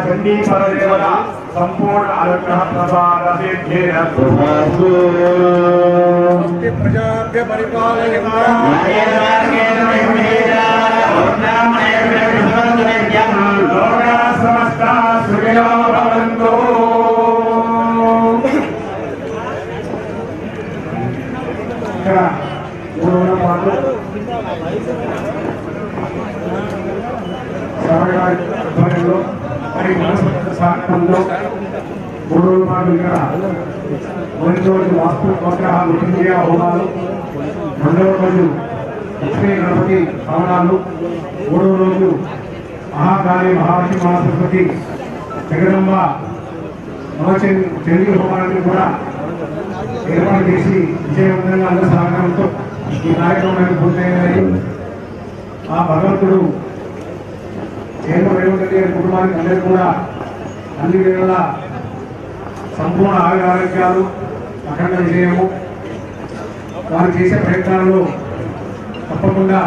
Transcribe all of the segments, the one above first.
चंडी परदेवता संपूर्ण अनुग्रह प्रसाद सिद्धिरस्तु प्रजाभ्य समस्त सुखिनो भवन्तु। మరి సాగరంలో 3 రోజుల పాటు ఇక్కడ మొదటి రోజు వాస్తు ఉపగ్రహాలు ఇండియా హోమాలు, 2వ రోజు లక్ష్మీ గణపతి హవనాలు, 3వ రోజు మహాకాళి మహాలక్ష్మి మహాసరస్వతి జగదంబ చండీ హోమాలను కూడా ఏర్పాటు చేసి విజయవంతంగా అందరి సహకారంతో ఈ కార్యక్రమాన్ని పూర్తయ్యాయి. ఆ భగవంతుడు రేవంత్ రెడ్డి గారి కుటుంబానికి అందరికీ కూడా అన్ని వేళ సంపూర్ణ ఆరోగ్యాలు, అఖండ విజయము, వారు చేసే ప్రయత్నాలలో తప్పకుండా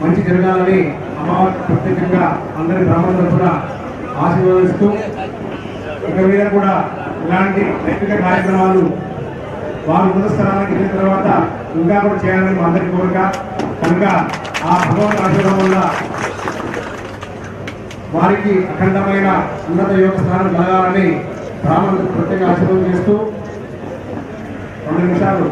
మంచి జరగాలని అమ్మవారి ప్రత్యేకంగా అందరి బ్రాహ్మణులు కూడా ఆశీర్వదిస్తూ ఇక మీద కూడా ఇలాంటి నైతిక కార్యక్రమాలు వారు ముందుస్థానానికి వెళ్ళిన తర్వాత ఇంకా కూడా చేయాలని మా అందరి కోరిక. కనుక ఆ భగవంతుని ఆశీర్వాదం వల్ల వారికి అఖండమైన ఉన్నత యోగ స్థానం కలగాలని బ్రాహ్మణులకు ప్రత్యేక ఆశీర్వాదం చేస్తూ 2 నిమిషాలు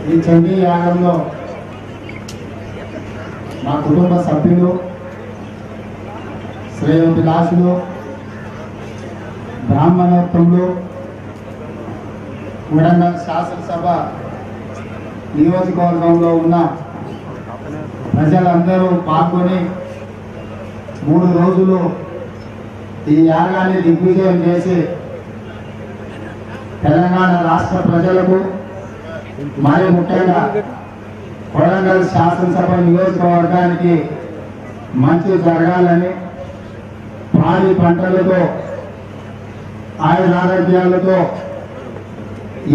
ఈ చండీ యాగంలో మా కుటుంబ సభ్యులు, శ్రేయోభిలాషులు, బ్రాహ్మణోత్తములు, వరంగల్ శాసనసభ నియోజకవర్గంలో ఉన్న ప్రజలందరూ పాల్గొని 3 రోజులు ఈ యాగాన్ని దిగ్విజయం చేసి తెలంగాణ రాష్ట్ర ప్రజలకు మరి ముఖ్యంగా వరంగల్ శాసనసభ నియోజకవర్గానికి మంచి జరగాలని, పాడి పంటలతో ఆయురారోగ్యాలతో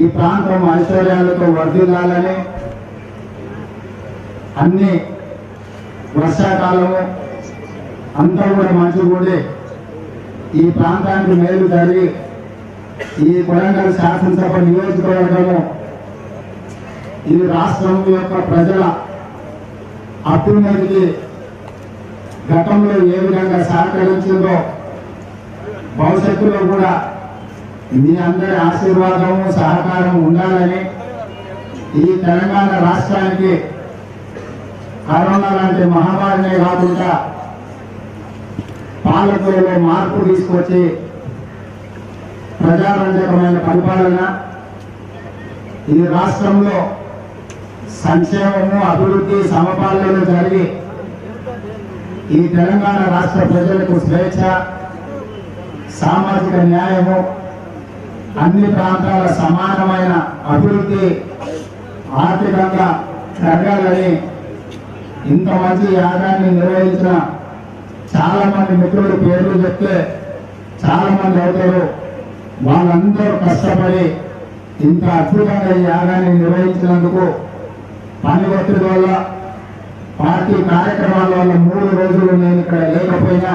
ఈ ప్రాంతం ఐశ్వర్యాలతో వర్ధిల్లాలని, అన్ని వర్షాకాలము అంతా కూడా మంచిగా ఈ ప్రాంతానికి మేలు జరిగి ఈ వరంగల్ శాసనసభ నియోజకవర్గము ఈ రాష్ట్రం యొక్క ప్రజల అభ్యున్నతికి గతంలో ఏ విధంగా సహకరించిందో భవిష్యత్తులో కూడా మీ అందరి ఆశీర్వాదము సహకారం ఉండాలని, ఈ తెలంగాణ రాష్ట్రానికి కరోనా లాంటి మహమ్మారినే కాకుండా పాలకులలో మార్పు తీసుకొచ్చి ప్రజారంజకమైన పరిపాలన, ఈ రాష్ట్రంలో సంక్షేమము, అభివృద్ధి సమపాలనలు జరిగి ఈ తెలంగాణ రాష్ట్ర ప్రజలకు స్వేచ్ఛ, సామాజిక న్యాయము, అన్ని ప్రాంతాల సమానమైన అభివృద్ధి ఆర్థికంగా జరగాలని ఇంత మంచి యాగాన్ని నిర్వహించిన చాలా మంది మిత్రులు పేర్లు చెప్తే చాలా మంది అవుతారు. వాళ్ళందరూ కష్టపడి ఇంత అద్భుతంగా ఈ యాగాన్ని నిర్వహించినందుకు పని ఒత్తిడి వల్ల, పార్టీ కార్యక్రమాల వల్ల 3 రోజులు నేను ఇక్కడ లేకపోయినా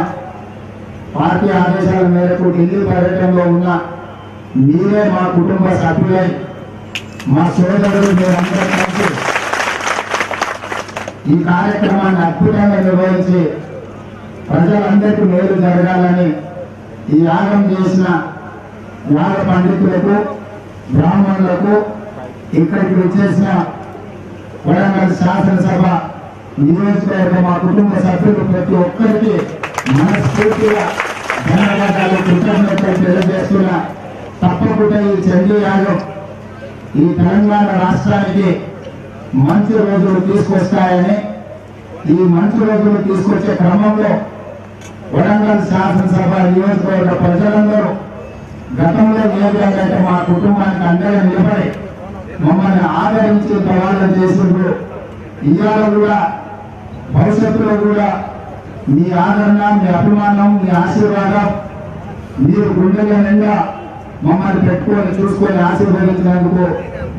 పార్టీ ఆదేశాల మేరకు ఢిల్లీ పర్యటనలో ఉన్న మీరే మా కుటుంబ సభ్యులై మా సోదరులు మీరందరూ కలిసి ఈ కార్యక్రమాన్ని అద్భుతంగా నిర్వహించి ప్రజలందరికీ మేలు జరగాలని ఈ యాగం చేసిన యాగ పండితులకు, బ్రాహ్మణులకు, ఇక్కడికి వచ్చేసిన వరంగల్ శాసనసభ నియోజకవర్గ మా కుటుంబ సభ్యులు ప్రతి ఒక్కరికి మనస్ఫూర్తిగా ధన్యవాదాలు కృతజ్ఞతలు తెలియజేస్తున్నా. తప్పకుండా ఈ చండీ యాగం ఈ తెలంగాణ రాష్ట్రానికి మంచి రోజులు తీసుకొస్తాయని, ఈ మంచి రోజులు తీసుకొచ్చే క్రమంలో వరంగల్ శాసనసభ నియోజకవర్గ ప్రజలందరూ గతంలో ఏ విధంగా మా కుటుంబానికి అండగా నిలబడి మమ్మల్ని ఆదరించి ప్రవాదం చేసిండ్రు, ఇవాళ కూడా భవిష్యత్తులో కూడా మీ ఆదరణ, మీ అభిమానం, మీ ఆశీర్వాదం మీరు గుండెల నిండా మమ్మల్ని పెట్టుకొని చూసుకొని ఆశీర్వదించినందుకు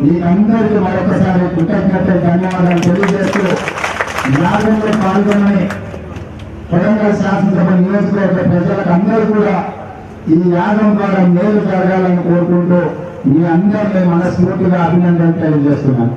మీకందరికీ మరొకసారి కృతజ్ఞతలు ధన్యవాదాలు తెలియజేస్తూ యాగంలో పాల్గొని వరంగల్ శాసనసభ నియోజకవర్గ ప్రజలకు అందరూ కూడా ఈ యాగం ద్వారా మేలు జరగాలని కోరుకుంటూ మీ అందరినీ మనస్ఫూర్తిగా అభినందనలు తెలియజేస్తున్నాను.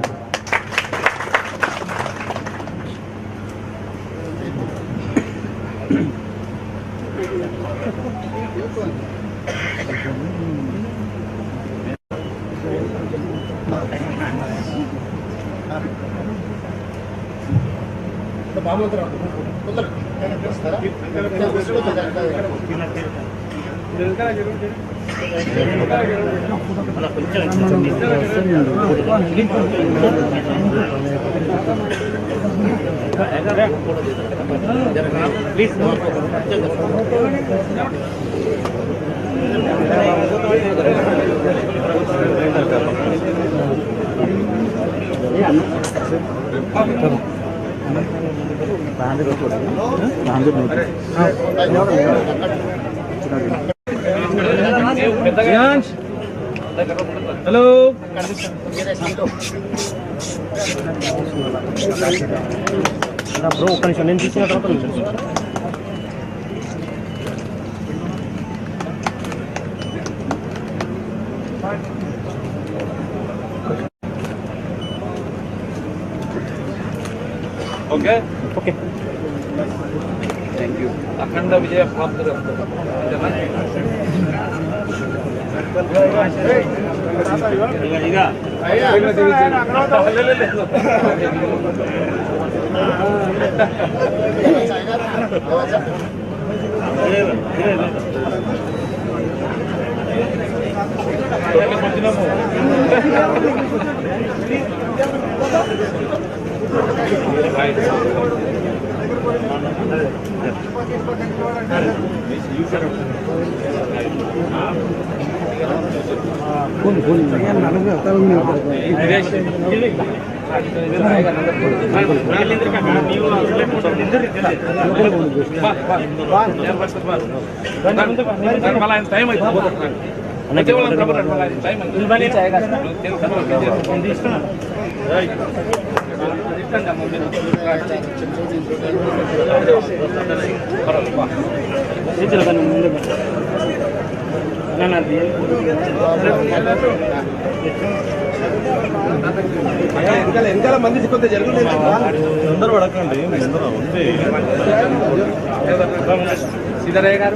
హలో బ్రో ఒక్క నిమిషం నేను తీసుకున్న తర్వాత ఓకే ఓకే థ్యాంక్ యూ. అఖండ విజయ ప్రాప్తులు టైం వెనకాల మంది కొంత జరుగుతుంది. అందరూ పడకండి, సీతారాయ గారు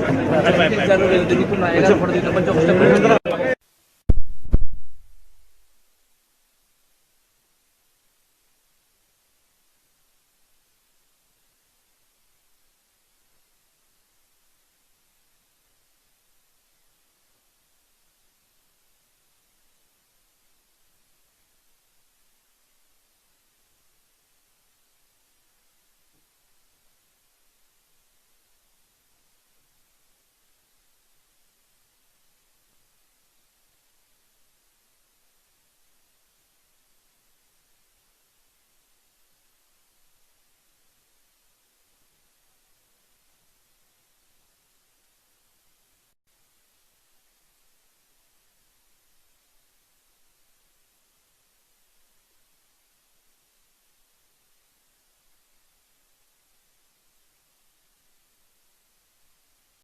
తిరుగుతున్న